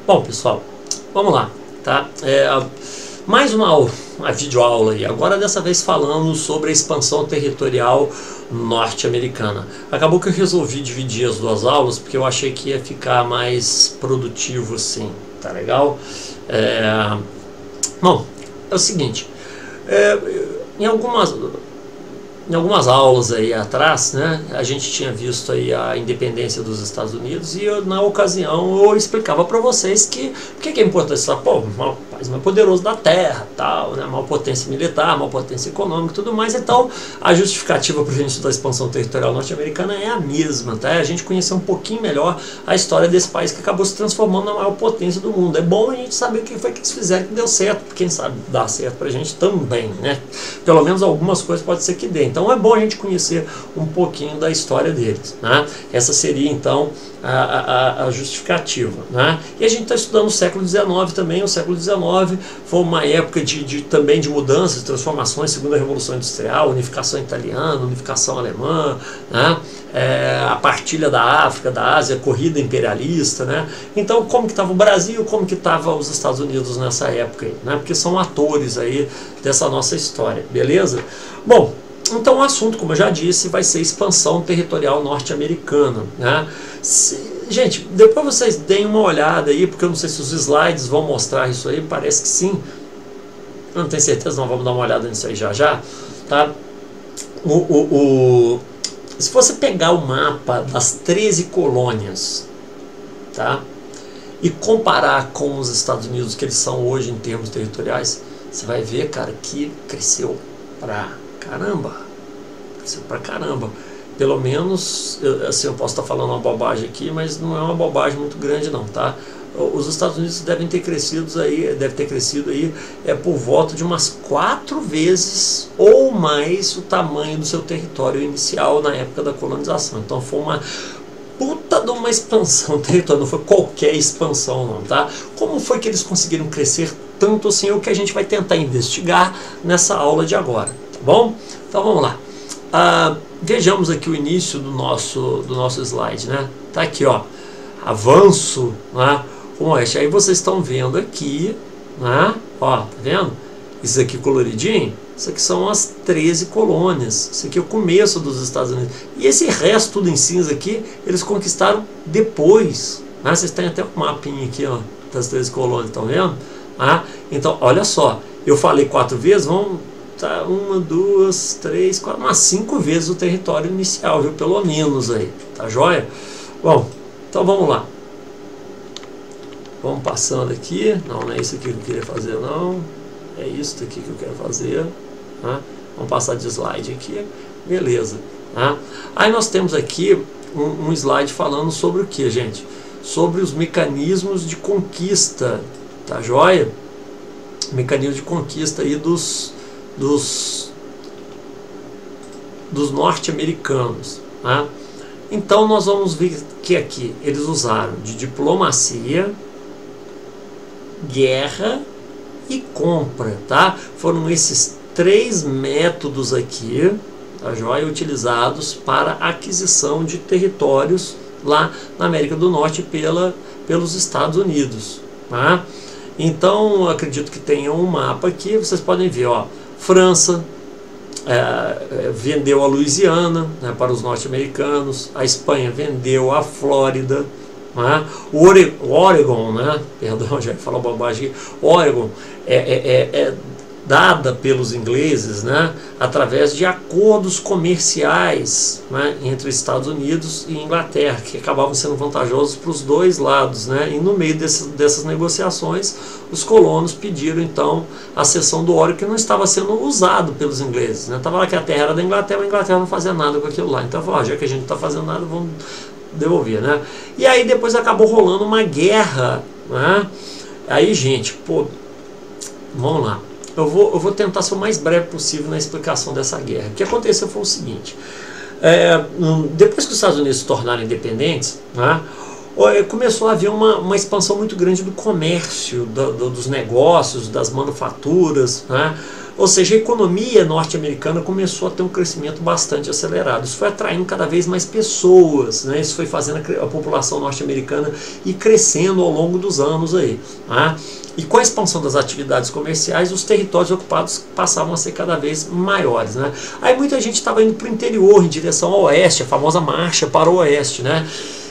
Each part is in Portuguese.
Bom, pessoal, vamos lá, tá? Mais uma videoaula aí, agora dessa vez falando sobre a expansão territorial norte-americana. Acabou que eu resolvi dividir as duas aulas porque eu achei que ia ficar mais produtivo assim, tá legal? Bom, é o seguinte, em algumas aulas aí atrás, né, a gente tinha visto aí a independência dos Estados Unidos e na ocasião eu explicava para vocês que o que é importante, sabe? Pô, o país mais poderoso da Terra, tal, né, maior potência militar, maior potência econômica e tudo mais. Então a justificativa para a gente da expansão territorial norte-americana é a mesma, tá? A gente conhecer um pouquinho melhor a história desse país que acabou se transformando na maior potência do mundo. É bom a gente saber o que foi que eles fizeram que deu certo, porque quem sabe dá certo para a gente também, né? Pelo menos algumas coisas pode ser que dê. Então é bom a gente conhecer um pouquinho da história deles, né? Essa seria então a justificativa, né? E a gente está estudando o século XIX também. O século XIX foi uma época também de mudanças, transformações, segunda Revolução Industrial, unificação italiana, unificação alemã, né? A partilha da África, da Ásia, corrida imperialista, né? Então, como que estava o Brasil, como que estava os Estados Unidos nessa época aí, né? Porque são atores aí dessa nossa história, beleza? Bom, então o assunto, como eu já disse, vai ser expansão territorial norte-americana, né? Gente, depois vocês deem uma olhada aí, porque eu não sei se os slides vão mostrar isso aí, parece que sim. Eu não tenho certeza, não, vamos dar uma olhada nisso aí já, tá? Se você pegar o mapa das 13 colônias, tá? E comparar com os Estados Unidos, que eles são hoje em termos territoriais, você vai ver, cara, que cresceu pra caramba. Cresceu pra caramba. Pelo menos, assim, eu posso estar falando uma bobagem aqui, mas não é uma bobagem muito grande não, tá? Os Estados Unidos devem ter crescido aí por volta de umas 4 vezes ou mais o tamanho do seu território inicial na época da colonização. Então foi uma puta de uma expansão territorial, não foi qualquer expansão não, tá? Como foi que eles conseguiram crescer tanto assim? É o que a gente vai tentar investigar nessa aula de agora, tá bom? Então vamos lá. Vejamos aqui o início do nosso slide, né? Tá aqui, ó, avanço, né, com oeste. Aí vocês estão vendo aqui, né? Ó, tá vendo? Isso aqui coloridinho, isso aqui são as 13 colônias. Isso aqui é o começo dos Estados Unidos. E esse resto tudo em cinza aqui, eles conquistaram depois, né? Vocês têm até um mapinha aqui, ó, das 13 colônias, estão vendo? Então, olha só, eu falei 4 vezes, vamos... Tá, 1, 2, 3, 4, umas 5 vezes o território inicial, viu? Pelo menos aí, tá joia? Bom, então vamos lá. Vamos passando aqui. Não é isso aqui que eu queria fazer, não. É isso aqui que eu quero fazer. Tá? Vamos passar de slide aqui. Beleza. Tá? Aí nós temos aqui um slide falando sobre o que, gente? Sobre os mecanismos de conquista, tá joia? Mecanismos de conquista aí dos norte-americanos, tá? Então nós vamos ver que aqui eles usaram de diplomacia, guerra e compra, tá? Foram esses 3 métodos aqui, tá joia, utilizados para aquisição de territórios lá na América do Norte pelos Estados Unidos, tá? Então acredito que tenha um mapa aqui, vocês podem ver, ó. França vendeu a Louisiana, né, para os norte-americanos. A Espanha vendeu a Flórida, né? O Oregon, né? Perdão, já ia falar bobagem aqui. Oregon é dada pelos ingleses, né, através de acordos comerciais, né, entre Estados Unidos e Inglaterra, que acabavam sendo vantajosos para os dois lados, né? E no meio dessas negociações, os colonos pediram então a cessão do Oregon, que não estava sendo usado pelos ingleses, né? Estava lá que a terra era da Inglaterra, a Inglaterra não fazia nada com aquilo lá. Então, já que a gente não está fazendo nada, vamos devolver, né? E aí depois acabou rolando uma guerra, né? Aí, gente, pô, vamos lá. Eu vou tentar ser o mais breve possível na explicação dessa guerra. O que aconteceu foi o seguinte: depois que os Estados Unidos se tornaram independentes, né, começou a haver uma expansão muito grande do comércio, dos negócios, das manufaturas, né? Ou seja, a economia norte-americana começou a ter um crescimento bastante acelerado. Isso foi atraindo cada vez mais pessoas, né? Isso foi fazendo a população norte-americana ir crescendo ao longo dos anos aí, né? E com a expansão das atividades comerciais, os territórios ocupados passavam a ser cada vez maiores, né? Aí muita gente estava indo para o interior, em direção ao oeste, a famosa marcha para o oeste, né?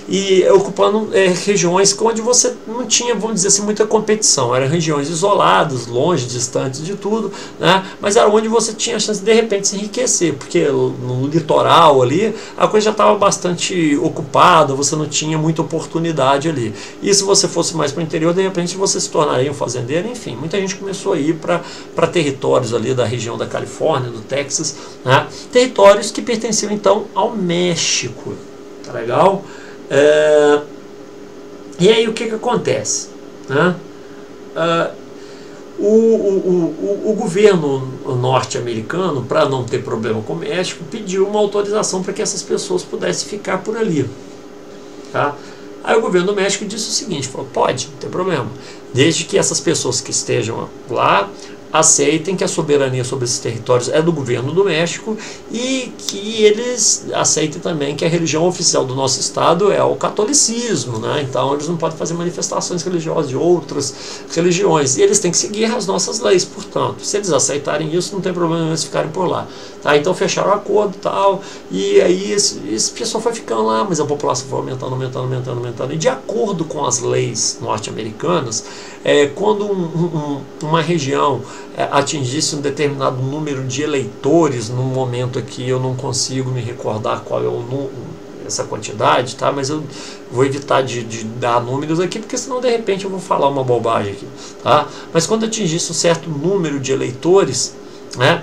E ocupando regiões onde você não tinha, vamos dizer assim, muita competição. Eram regiões isoladas, longe, distantes de tudo, né? Mas era onde você tinha a chance de repente se enriquecer, porque no litoral ali a coisa já estava bastante ocupada, você não tinha muita oportunidade ali. E se você fosse mais para o interior, de repente você se tornaria um fazendeiro. Enfim, muita gente começou a ir para territórios ali da região da Califórnia, do Texas, né? Territórios que pertenciam então ao México. Tá legal? E aí o que acontece, né? O governo norte-americano, para não ter problema com o México, pediu uma autorização para que essas pessoas pudessem ficar por ali, tá? Aí o governo do México disse o seguinte, falou, pode, não tem problema, desde que essas pessoas que estejam lá aceitem que a soberania sobre esses territórios é do governo do México e que eles aceitem também que a religião oficial do nosso estado é o catolicismo, né? Então eles não podem fazer manifestações religiosas de outras religiões e eles têm que seguir as nossas leis, portanto, se eles aceitarem isso, não tem problema eles ficarem por lá, tá? Então fecharam o acordo e tal, e aí esse pessoal foi ficando lá, mas a população foi aumentando, e de acordo com as leis norte-americanas, quando uma região atingisse um determinado número de eleitores, num momento aqui eu não consigo me recordar qual é essa quantidade, tá? Mas eu vou evitar de dar números aqui, porque senão de repente eu vou falar uma bobagem aqui, tá? Mas quando atingisse um certo número de eleitores, né,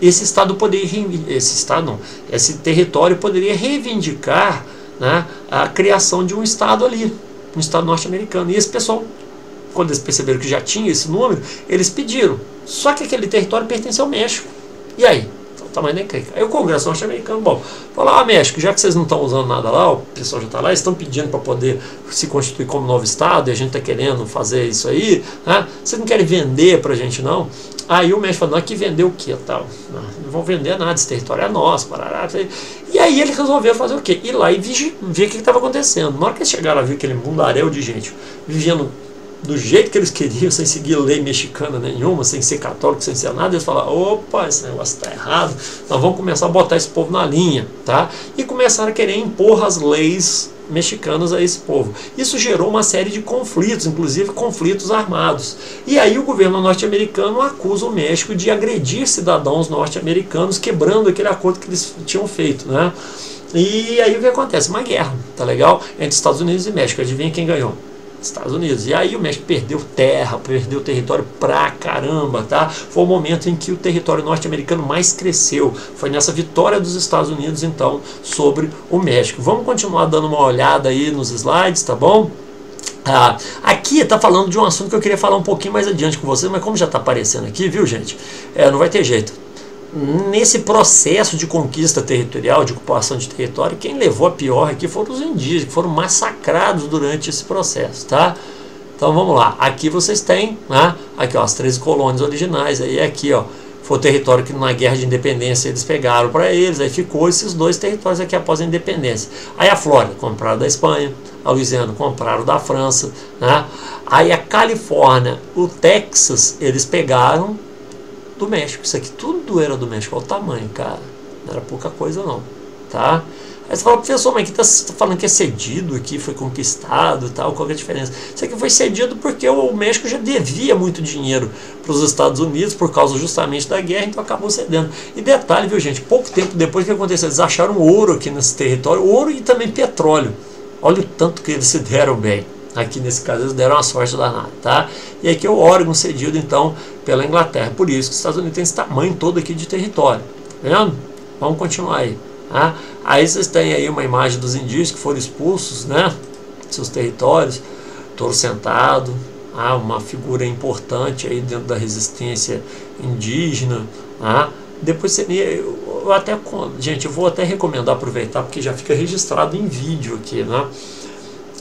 esse território poderia reivindicar, né, a criação de um estado ali, um estado norte-americano. E esse pessoal, quando eles perceberam que já tinha esse número, eles pediram. Só que aquele território pertence ao México. E aí? O tamanho da encrenca. Aí o Congresso norte-americano, falou, México, já que vocês não estão usando nada lá, o pessoal já está lá, eles estão pedindo para poder se constituir como novo estado, e a gente está querendo fazer isso aí, né? Vocês não querem vender para a gente, não? Aí o México falou, não, aqui vender o quê? Tal? Não vão vender nada, esse território é nosso, parará. E aí ele resolveu fazer o quê? Ir lá e ver o que estava acontecendo. Na hora que eles chegaram a ver aquele mundaréu de gente vivendo do jeito que eles queriam, sem seguir lei mexicana nenhuma, sem ser católico, sem ser nada, eles falaram, opa, esse negócio está errado, nós vamos começar a botar esse povo na linha, tá? E começaram a querer impor as leis mexicanas a esse povo. Isso gerou uma série de conflitos, inclusive conflitos armados. E aí o governo norte-americano acusa o México de agredir cidadãos norte-americanos, quebrando aquele acordo que eles tinham feito, né? E aí o que acontece? Uma guerra, tá legal? Entre Estados Unidos e México. Adivinha quem ganhou? Estados Unidos. E aí o México perdeu terra, perdeu território pra caramba, tá? Foi o momento em que o território norte-americano mais cresceu. Foi nessa vitória dos Estados Unidos, então, sobre o México. Vamos continuar dando uma olhada aí nos slides, tá bom? Aqui está falando de um assunto que eu queria falar um pouquinho mais adiante com vocês, mas como já está aparecendo aqui, viu, gente? Não vai ter jeito. Nesse processo de conquista territorial, de ocupação de território, quem levou a pior aqui foram os indígenas, que foram massacrados durante esse processo, tá? Então vamos lá, aqui vocês têm, né? Aqui ó, as 13 colônias originais, aí aqui ó, foi o território que na Guerra de Independência eles pegaram para eles, aí ficou esses dois territórios aqui após a independência. Aí a Flórida compraram da Espanha, a Louisiana compraram da França, né? Aí a Califórnia, o Texas, eles pegaram do México. Isso aqui tudo era do México. Olha o tamanho, cara. Não era pouca coisa não, tá? Aí você fala, professor, mas aqui tá falando que é cedido, aqui foi conquistado e tal, qual que é a diferença? Isso aqui foi cedido porque o México já devia muito dinheiro para os Estados Unidos por causa justamente da guerra, então acabou cedendo. E detalhe, viu, gente, pouco tempo depois que aconteceu, eles acharam ouro aqui nesse território, ouro e também petróleo. Olha o tanto que eles se deram bem. Aqui nesse caso eles deram uma sorte danada, tá? E aqui é o Oregon cedido então pela Inglaterra. Por isso que os Estados Unidos têm esse tamanho todo aqui de território. Tá vendo? Vamos continuar aí. Tá? Aí vocês têm aí uma imagem dos indígenas que foram expulsos, né? Seus territórios. Touro sentado. Uma figura importante aí dentro da resistência indígena. Depois você... Gente, eu vou até recomendar aproveitar porque já fica registrado em vídeo aqui, né?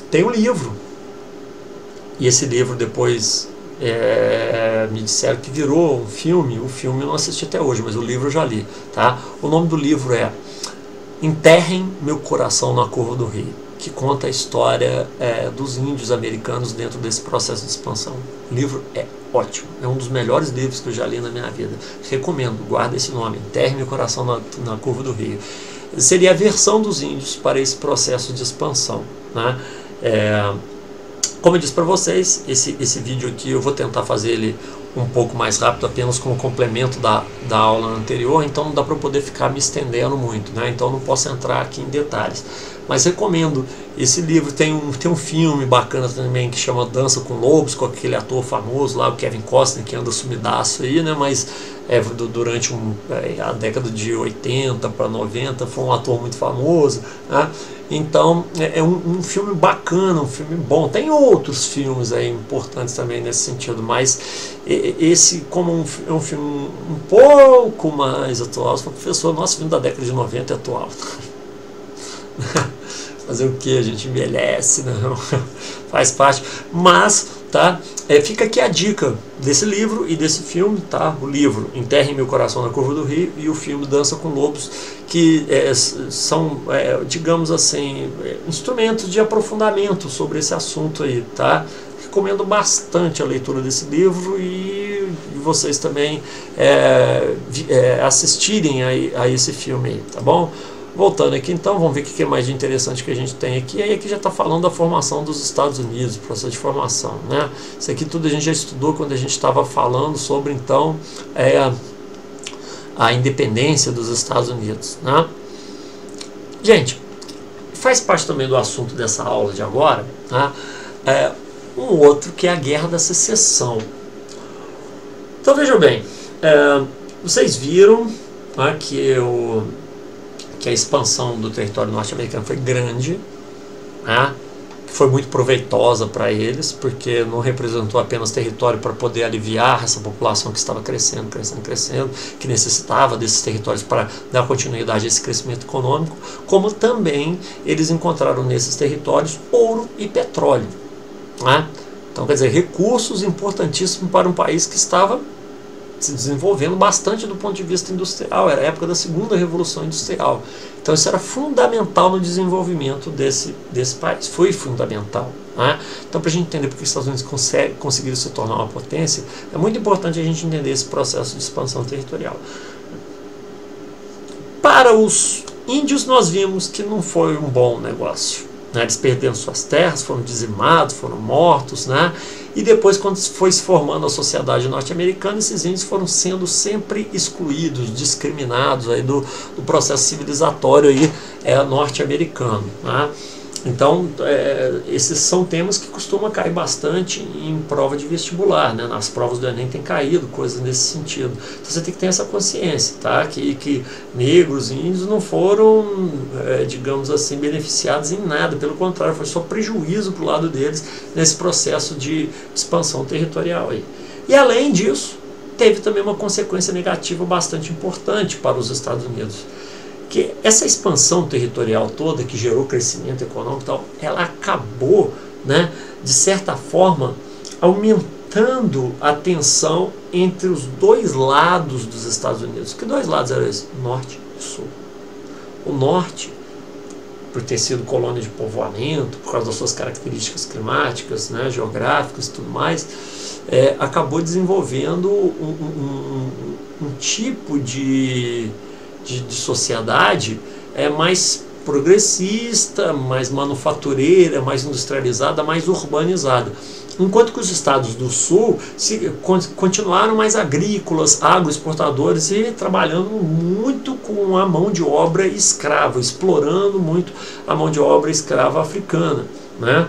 Tem um livro. E esse livro depois me disseram que virou um filme. O filme eu não assisti até hoje, mas o livro eu já li, tá? O nome do livro é Enterrem Meu Coração na Curva do Rio, que conta a história dos índios americanos dentro desse processo de expansão. O livro é ótimo, é um dos melhores livros que eu já li na minha vida. Recomendo, guarda esse nome, Enterrem Meu Coração na Curva do Rio. Seria a versão dos índios para esse processo de expansão, né? Como eu disse para vocês, esse vídeo aqui eu vou tentar fazer ele um pouco mais rápido, apenas como complemento da aula anterior, então não dá para poder ficar me estendendo muito, né? Então não posso entrar aqui em detalhes. Mas recomendo esse livro. Tem um filme bacana também que chama Dança com Lobos, com aquele ator famoso lá, o Kevin Costner, que anda sumidaço aí, né? Mas durante a década de 80 para 90 foi um ator muito famoso, né? Então é um filme bacana, um filme bom. Tem outros filmes aí importantes também nesse sentido, mas esse, como é um filme um pouco mais atual, você fala, professor, nosso filme da década de 90 é atual. Fazer o que? A gente envelhece, não? Faz parte. Mas, tá? Fica aqui a dica desse livro e desse filme, tá? O livro Enterrem Meu Coração na Curva do Rio e o filme Dança com Lobos, que são, digamos assim, instrumentos de aprofundamento sobre esse assunto aí, tá? Recomendo bastante a leitura desse livro e vocês também assistirem a esse filme aí, tá bom? Voltando aqui então, vamos ver o que é mais de interessante que a gente tem aqui. Aí aqui já está falando da formação dos Estados Unidos, processo de formação, né? Isso aqui tudo a gente já estudou quando a gente estava falando sobre então a independência dos Estados Unidos, né? Gente, faz parte também do assunto dessa aula de agora, né? Um outro que é a Guerra da Secessão. Então vejam bem, vocês viram, né, que a expansão do território norte-americano foi grande, né? Foi muito proveitosa para eles, porque não representou apenas território para poder aliviar essa população que estava crescendo, que necessitava desses territórios para dar continuidade a esse crescimento econômico, como também eles encontraram nesses territórios ouro e petróleo, né? Então, quer dizer, recursos importantíssimos para um país que estava se desenvolvendo bastante do ponto de vista industrial. Era a época da segunda revolução industrial. Então isso era fundamental no desenvolvimento desse país. Foi fundamental, né? Então, para a gente entender porque os Estados Unidos conseguiram se tornar uma potência, é muito importante a gente entender esse processo de expansão territorial. Para os índios, nós vimos que não foi um bom negócio, né? Eles perderam suas terras, foram dizimados, foram mortos, né? E depois, quando foi se formando a sociedade norte-americana, esses índios foram sendo sempre excluídos, discriminados aí do processo civilizatório aí, norte-americano, né? Então, esses são temas que costumam cair bastante em prova de vestibular, né? Nas provas do Enem tem caído coisas nesse sentido. Então você tem que ter essa consciência, tá? Que negros e índios não foram, digamos assim, beneficiados em nada. Pelo contrário, foi só prejuízo para o lado deles nesse processo de expansão territorial aí. E além disso, teve também uma consequência negativa bastante importante para os Estados Unidos. Que essa expansão territorial toda que gerou crescimento econômico e tal, ela acabou, né, de certa forma, aumentando a tensão entre os dois lados dos Estados Unidos. Que dois lados eram esses? Norte e Sul. O Norte, por ter sido colônia de povoamento, por causa das suas características climáticas, né, geográficas e tudo mais, acabou desenvolvendo um tipo de sociedade mais progressista, mais manufatureira, mais industrializada, mais urbanizada. Enquanto que os estados do sul continuaram mais agrícolas, agroexportadores e trabalhando muito com a mão de obra escrava, explorando muito a mão de obra escrava africana, né?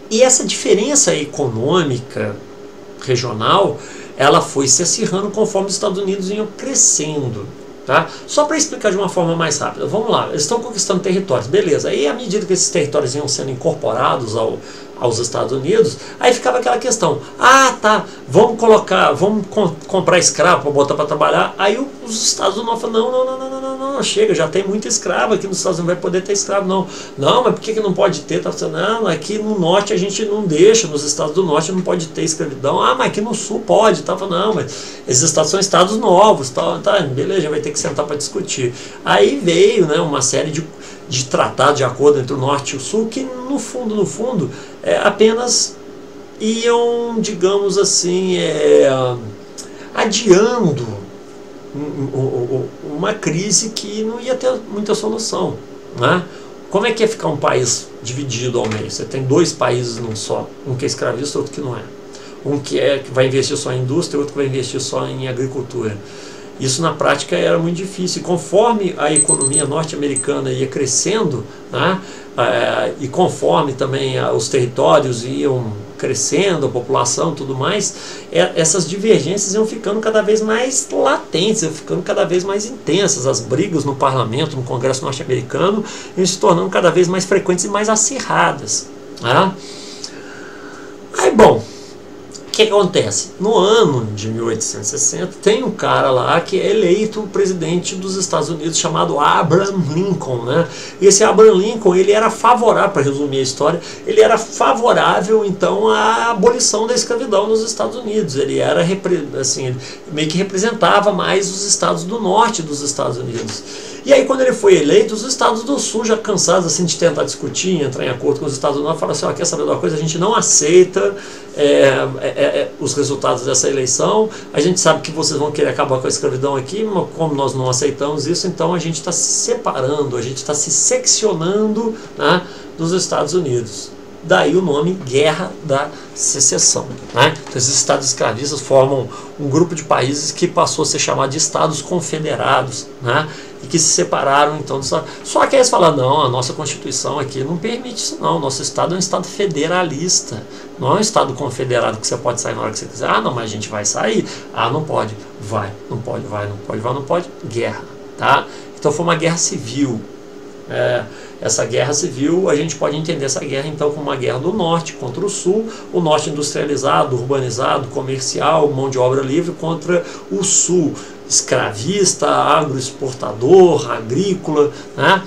E essa diferença econômica regional, ela foi se acirrando conforme os Estados Unidos iam crescendo, tá? Só para explicar de uma forma mais rápida, vamos lá, eles estão conquistando territórios, beleza, aí à medida que esses territórios iam sendo incorporados aos Estados Unidos, aí ficava aquela questão, tá, vamos comprar escravo para botar para trabalhar, aí os Estados do Norte falam, não, chega, já tem muita escrava aqui nos Estados Unidos, não vai poder ter escravo não, mas por que não pode ter? Tá falando, não, aqui no Norte a gente não deixa, nos Estados do Norte não pode ter escravidão, mas aqui no Sul pode, tá falando, não, mas esses estados são estados novos, tá, beleza, vai ter que sentar para discutir. Aí veio, né, uma série de tratados de acordo entre o Norte e o Sul, que no fundo, apenas iam, digamos assim, adiando uma crise que não ia ter muita solução, né? Como é que ia ficar um país dividido ao meio? Você tem dois países num só, um que é escravista, outro que não é. Um que vai investir só em indústria, outro que vai investir só em agricultura. Isso na prática era muito difícil. E conforme a economia norte-americana ia crescendo, né, e conforme também os territórios iam crescendo, a população e tudo mais, essas divergências iam ficando cada vez mais latentes, iam ficando cada vez mais intensas. As brigas no parlamento, no Congresso norte-americano, iam se tornando cada vez mais frequentes e mais acirradas. Né? Aí, bom, o que acontece? No ano de 1860, tem um cara lá que é eleito presidente dos Estados Unidos chamado Abraham Lincoln, né? E esse Abraham Lincoln, ele era favorável, para resumir a história, ele era favorável então à abolição da escravidão nos Estados Unidos. Ele era assim, ele meio que representava mais os estados do norte dos Estados Unidos. E aí, quando ele foi eleito, os estados do sul, já cansados assim, de tentar discutir, entrar em acordo com os estados do norte, falaram assim, quer saber de uma coisa? A gente não aceita os resultados dessa eleição, a gente sabe que vocês vão querer acabar com a escravidão aqui, mas como nós não aceitamos isso, então a gente está se separando, a gente está se seccionando, né, dos Estados Unidos. Daí o nome Guerra da Secessão. Né? Então, esses estados escravistas formam um grupo de países que passou a ser chamado de Estados Confederados, né? E que se separaram então. Só que eles falaram, não, a nossa Constituição aqui não permite isso não, o nosso estado é um estado federalista, não é um estado confederado que você pode sair na hora que você quiser. Não, mas a gente vai sair. Não pode. Vai. Não pode, não pode. Guerra. Tá? Então foi uma guerra civil. Essa guerra civil, a gente pode entender essa guerra então como uma guerra do norte contra o sul, o norte industrializado, urbanizado, comercial, mão de obra livre, contra o sul, escravista, agroexportador, agrícola, né?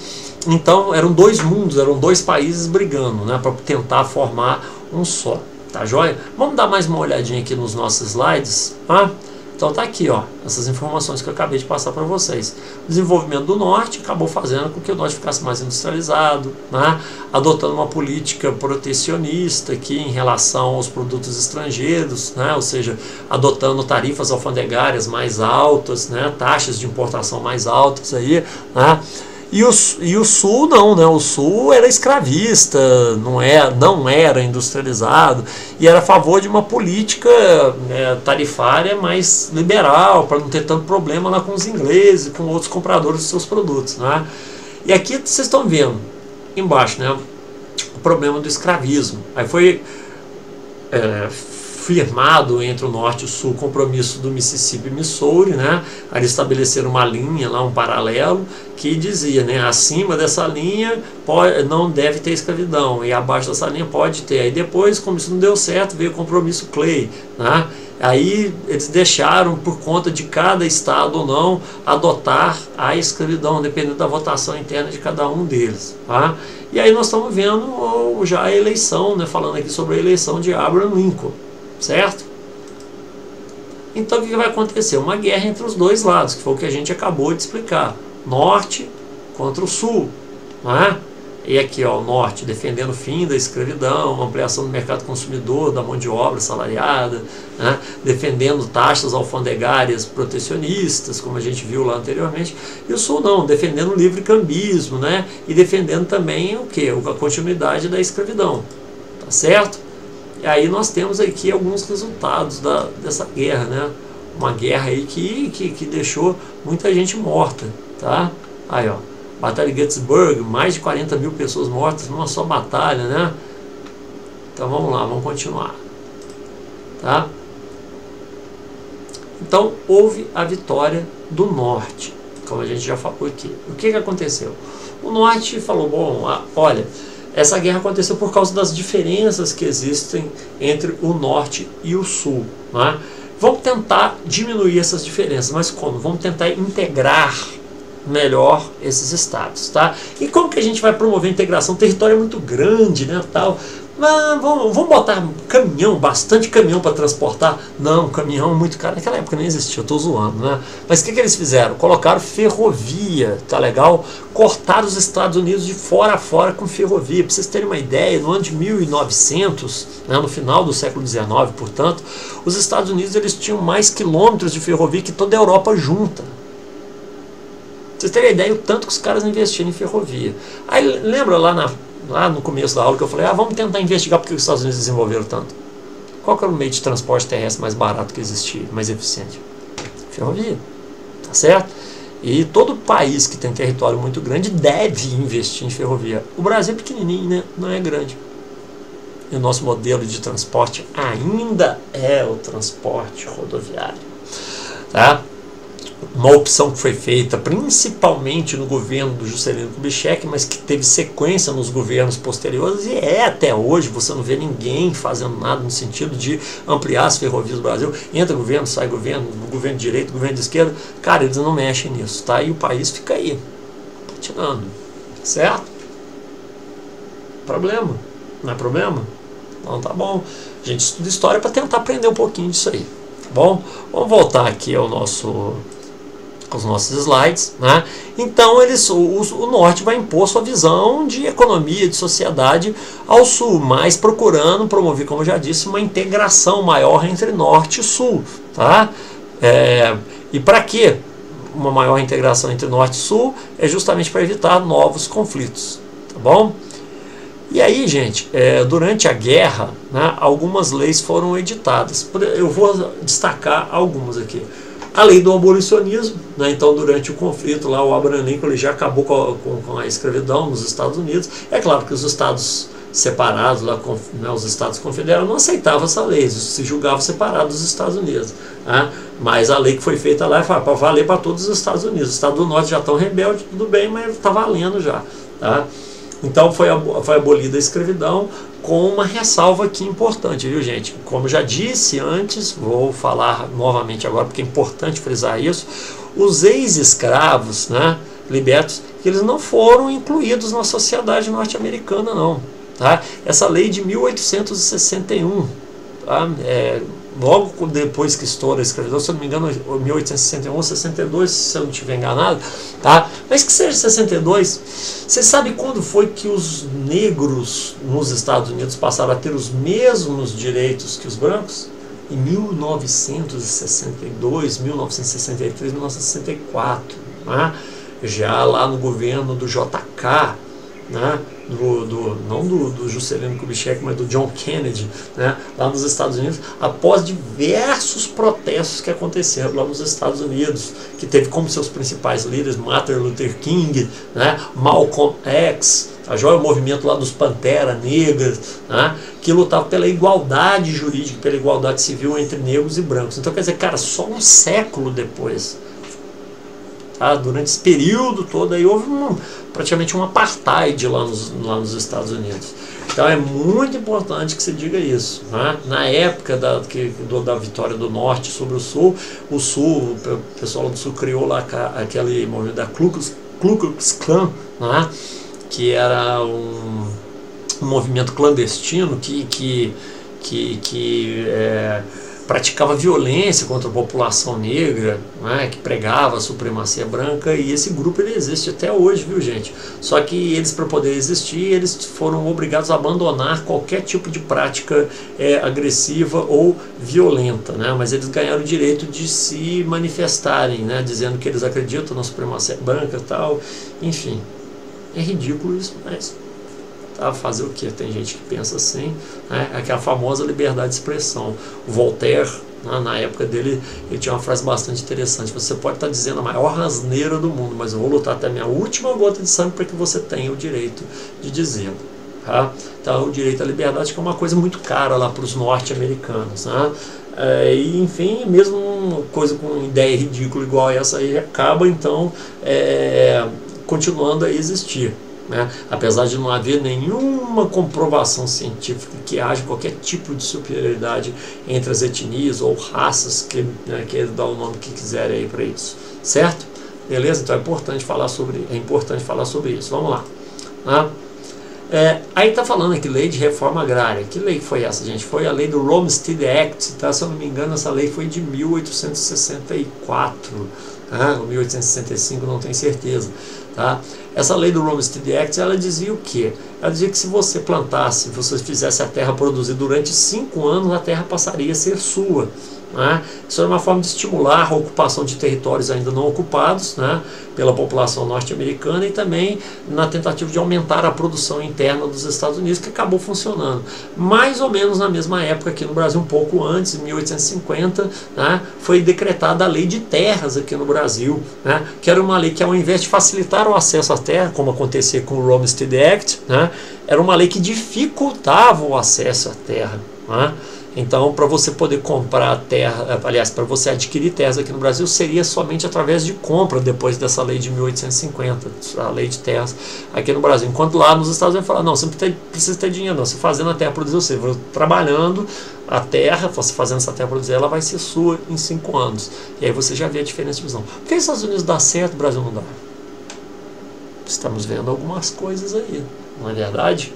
Então eram dois mundos, eram dois países brigando, né, para tentar formar um só, tá joia? Vamos dar mais uma olhadinha aqui nos nossos slides, tá? Então tá aqui, ó, essas informações que eu acabei de passar para vocês. O desenvolvimento do norte acabou fazendo com que o norte ficasse mais industrializado, né? Adotando uma política protecionista aqui em relação aos produtos estrangeiros, né? Ou seja, adotando tarifas alfandegárias mais altas, né? Taxas de importação mais altas aí, né? E o sul não, né? O sul era escravista, não era industrializado, e era a favor de uma política, né, tarifária mais liberal, para não ter tanto problema lá com os ingleses e com outros compradores dos seus produtos, né? E aqui vocês estão vendo, embaixo, né, o problema do escravismo. Aí foi firmado entre o norte e o sul o compromisso do Mississippi e Missouri, né? Aí estabeleceram uma linha lá, um paralelo, que dizia, né, acima dessa linha não deve ter escravidão, e abaixo dessa linha pode ter. Aí depois, como isso não deu certo, veio o compromisso Clay, né? Aí eles deixaram, por conta de cada estado ou não, adotar a escravidão, dependendo da votação interna de cada um deles, tá? E aí nós estamos vendo já a eleição, né, falando aqui sobre a eleição de Abraham Lincoln, certo? Então o que vai acontecer? Uma guerra entre os dois lados, que foi o que a gente acabou de explicar. Norte contra o sul, não é? E aqui, ó, o norte defendendo o fim da escravidão, ampliação do mercado consumidor, da mão de obra salariada, né? Defendendo taxas alfandegárias protecionistas, como a gente viu lá anteriormente. E o sul não, defendendo o livre cambismo, né? E defendendo também o quê? A continuidade da escravidão, tá certo? E aí nós temos aqui alguns resultados dessa guerra, né? Uma guerra aí que deixou muita gente morta, tá? Aí, ó, Batalha de Gettysburg, mais de 40 mil pessoas mortas numa só batalha, né? Então vamos lá, vamos continuar, tá? Então houve a vitória do norte, como a gente já falou aqui. O que aconteceu? O norte falou, bom, olha, Essa guerra aconteceu por causa das diferenças que existem entre o norte e o sul, né? Vamos tentar diminuir essas diferenças, mas como? Vamos tentar integrar melhor esses estados, tá? E como que a gente vai promover a integração? O território é muito grande, né, tal. Mas vamos botar caminhão, bastante caminhão para transportar? Não, caminhão é muito caro. Naquela época nem existia, eu estou zoando, né? Mas o que eles fizeram? Colocaram ferrovia, tá legal? Cortaram os Estados Unidos de fora a fora com ferrovia. Para vocês terem uma ideia, no ano de 1900, né, no final do século XIX, portanto, os Estados Unidos eles tinham mais quilômetros de ferrovia que toda a Europa junta. Pra vocês terem ideia o tanto que os caras investiram em ferrovia. Aí lembra lá no começo da aula que eu falei, vamos tentar investigar porque os Estados Unidos desenvolveram tanto. Qual que era o meio de transporte terrestre mais barato que existia, mais eficiente? Ferrovia, tá certo? E todo país que tem território muito grande deve investir em ferrovia. O Brasil é pequenininho, né? Não é grande. E o nosso modelo de transporte ainda é o transporte rodoviário, tá? Uma opção que foi feita principalmente no governo do Juscelino Kubitschek, mas que teve sequência nos governos posteriores e é até hoje. Você não vê ninguém fazendo nada no sentido de ampliar as ferrovias do Brasil. Entra governo, sai governo, governo de direita, governo de esquerda. Cara, eles não mexem nisso, tá? E o país fica aí, patinando, certo? Problema? Não é problema? Não, tá bom. A gente estuda história para tentar aprender um pouquinho disso aí, tá bom? Vamos voltar aqui aos nossos slides, né? Então o norte vai impor sua visão de economia, de sociedade ao sul, mas procurando promover, como eu já disse, uma integração maior entre norte e sul, tá? E para que uma maior integração entre norte e sul? É justamente para evitar novos conflitos, tá bom? E aí, gente, durante a guerra, né, algumas leis foram editadas. Eu vou destacar algumas aqui. A lei do abolicionismo, né? Então durante o conflito lá, o Abraham Lincoln ele já acabou com a escravidão nos Estados Unidos. É claro que os estados separados, lá, né, os estados confederados, não aceitavam essa lei, se julgavam separados dos Estados Unidos, né? Mas a lei que foi feita lá é para valer para todos os Estados Unidos. Os estados do norte já estão rebeldes, tudo bem, mas está valendo já, tá? Então foi abolida a escravidão, com uma ressalva aqui importante, viu, gente? Como já disse antes, vou falar novamente agora porque é importante frisar isso, os ex-escravos, né, libertos, eles não foram incluídos na sociedade norte-americana, não, tá? Essa lei de 1861, tá? Logo depois que estoura a escravidão, se eu não me engano, 1861 ou 62, se eu não estiver enganado, tá? Mas que seja 62, você sabe quando foi que os negros nos Estados Unidos passaram a ter os mesmos direitos que os brancos? Em 1962, 1963, 1964, né? Já lá no governo do JK, né? Não do Juscelino Kubitschek, mas do John Kennedy, né, lá nos Estados Unidos, após diversos protestos que aconteceram lá nos Estados Unidos, que teve como seus principais líderes Martin Luther King, né, Malcolm X, o movimento lá dos Pantera Negras, né, que lutava pela igualdade jurídica, pela igualdade civil entre negros e brancos. Então, quer dizer, cara, só um século depois, tá, durante esse período todo, aí houve praticamente um apartheid lá nos Estados Unidos. Então é muito importante que se diga isso, né? Na época da vitória do Norte sobre o Sul, o pessoal do Sul criou lá aquele movimento da Ku Klux Klan, né? Que era um movimento clandestino que praticava violência contra a população negra, né, que pregava a supremacia branca, e esse grupo ele existe até hoje, viu, gente? Só que eles, para poder existir, eles foram obrigados a abandonar qualquer tipo de prática agressiva ou violenta, né? Mas eles ganharam o direito de se manifestarem, né, dizendo que eles acreditam na supremacia branca e tal. Enfim, é ridículo isso, mas fazer o que? Tem gente que pensa assim, né? Aquela famosa liberdade de expressão. O Voltaire, né, na época dele, ele tinha uma frase bastante interessante: você pode estar dizendo a maior asneira do mundo, mas eu vou lutar até a minha última gota de sangue para que você tenha o direito de dizê-lo, tá? Então o direito à liberdade, que é uma coisa muito cara lá para os norte-americanos, né? E enfim, mesmo uma coisa com ideia ridícula igual essa aí acaba então continuando a existir, né? Apesar de não haver nenhuma comprovação científica que haja qualquer tipo de superioridade entre as etnias ou raças, que, né, que dá o nome que quiserem aí para isso, certo? Beleza? Então é importante falar sobre isso. Vamos lá. Né? Aí está falando aqui, lei de reforma agrária. Que lei foi essa, gente? Foi a lei do Olmsted Act, tá? Se eu não me engano, essa lei foi de 1864, tá? Ou 1865, não tenho certeza, tá? Essa lei do Olmsted Act, ela dizia o quê? Ela dizia que se você plantasse, se você fizesse a terra produzir durante 5 anos, a terra passaria a ser sua. Né? Isso era uma forma de estimular a ocupação de territórios ainda não ocupados, né, pela população norte-americana, e também na tentativa de aumentar a produção interna dos Estados Unidos, que acabou funcionando. Mais ou menos na mesma época aqui no Brasil, um pouco antes, em 1850, né, foi decretada a lei de terras aqui no Brasil, né, que era uma lei que, ao invés de facilitar o acesso à terra, como acontecia com o Olmsted Act, né, era uma lei que dificultava o acesso à terra, né. Então, para você poder comprar terra, aliás, para você adquirir terras aqui no Brasil, seria somente através de compra, depois dessa lei de 1850, a lei de terras aqui no Brasil. Enquanto lá nos Estados Unidos fala, não, você não precisa ter dinheiro, não. Você fazendo a terra produzir, você trabalhando a terra, você fazendo essa terra produzir, ela vai ser sua em 5 anos. E aí você já vê a diferença de visão. Por que os Estados Unidos dá certo, o Brasil não dá? Estamos vendo algumas coisas aí, não é verdade?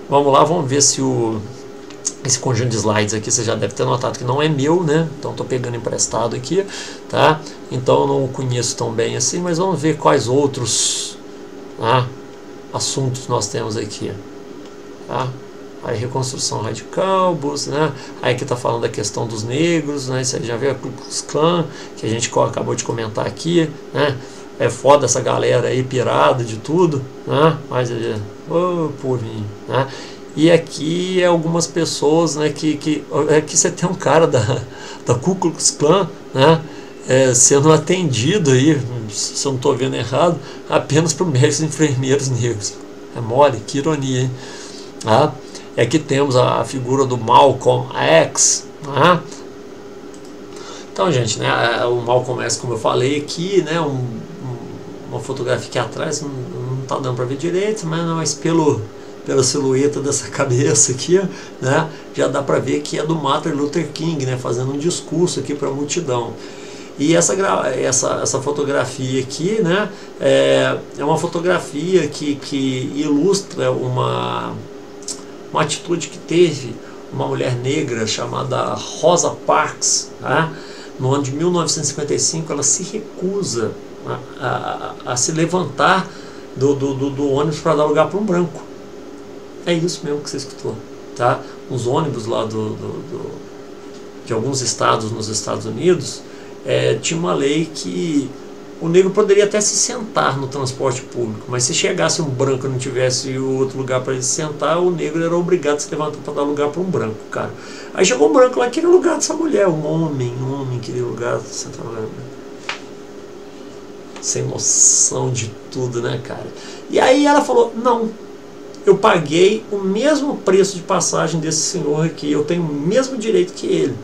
Vamos lá, vamos ver se esse conjunto de slides aqui você já deve ter notado que não é meu, né? Então estou pegando emprestado aqui, tá? Então eu não o conheço tão bem assim, mas vamos ver quais outros, né, assuntos nós temos aqui, tá? Aí reconstrução radical, né? Aí aqui está falando da questão dos negros, né? Você já viu a Ku Klux Klan, que a gente acabou de comentar aqui, né? É foda essa galera aí pirada de tudo, né? Mas, povinho, né? E aqui algumas pessoas, né, que aqui você tem um cara da Ku Klux Klan, né, sendo atendido aí, se eu não estou vendo errado, apenas por médicos e enfermeiros negros. É mole, que ironia, hein? Ah, aqui temos a figura do Malcolm X, né? Então, gente, né, o Malcolm X, como eu falei aqui, né, uma fotografia aqui atrás, não está dando para ver direito, mas pela silhueta dessa cabeça aqui, né, já dá para ver que é do Martin Luther King, né, fazendo um discurso aqui para a multidão. E essa fotografia aqui, né, é uma fotografia que ilustra uma atitude que teve uma mulher negra chamada Rosa Parks, né, no ano de 1955. Ela se recusa a se levantar do ônibus para dar lugar para um branco. É isso mesmo que você escutou, tá? Os ônibus lá de alguns estados nos Estados Unidos, tinha uma lei que o negro poderia até se sentar no transporte público, mas se chegasse um branco e não tivesse outro lugar para ele se sentar, o negro era obrigado a se levantar para dar lugar para um branco, cara. Aí chegou um branco lá que queria lugar dessa mulher, um homem queria lugar de sentar lá. Sem noção de tudo, né, cara? E aí ela falou, não, eu paguei o mesmo preço de passagem desse senhor aqui, eu tenho o mesmo direito que ele,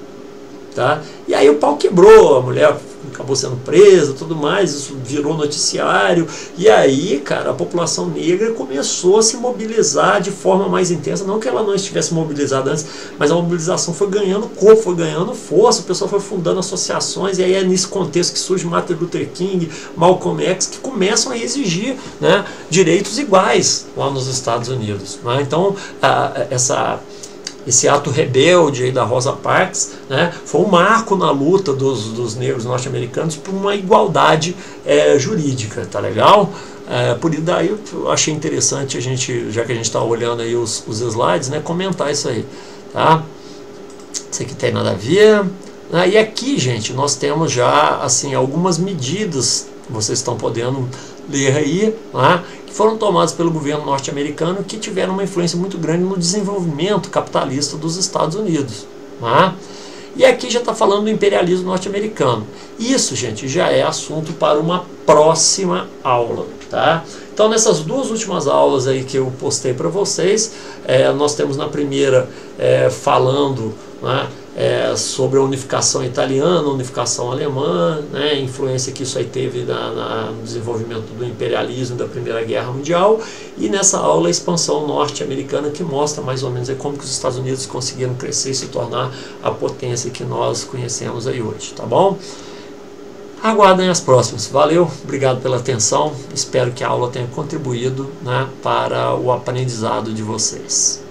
tá? E aí o pau quebrou, a mulher acabou sendo presa, tudo mais, isso virou noticiário, e aí, cara, a população negra começou a se mobilizar de forma mais intensa, não que ela não estivesse mobilizada antes, mas a mobilização foi ganhando corpo, foi ganhando força, o pessoal foi fundando associações, e aí é nesse contexto que surge Martin Luther King, Malcolm X, que começam a exigir, né, direitos iguais lá nos Estados Unidos, né? Então, esse ato rebelde aí da Rosa Parks, né, foi um marco na luta dos negros norte-americanos por uma igualdade jurídica, tá legal? Por isso daí eu achei interessante a gente, já que a gente está olhando aí os slides, né, comentar isso aí, tá? Isso aqui tem nada a ver. E aqui, gente, nós temos já assim algumas medidas, vocês estão podendo ler aí, né, que foram tomadas pelo governo norte-americano, que tiveram uma influência muito grande no desenvolvimento capitalista dos Estados Unidos, né? E aqui já está falando do imperialismo norte-americano. Isso, gente, já é assunto para uma próxima aula, tá? Então, nessas duas últimas aulas aí que eu postei para vocês, nós temos na primeira falando, né, sobre a unificação italiana, unificação alemã, né, a influência que isso aí teve no desenvolvimento do imperialismo da Primeira Guerra Mundial, e nessa aula a expansão norte-americana, que mostra mais ou menos como que os Estados Unidos conseguiram crescer e se tornar a potência que nós conhecemos aí hoje, tá bom? Aguardem as próximas. Valeu, obrigado pela atenção, espero que a aula tenha contribuído, né, para o aprendizado de vocês.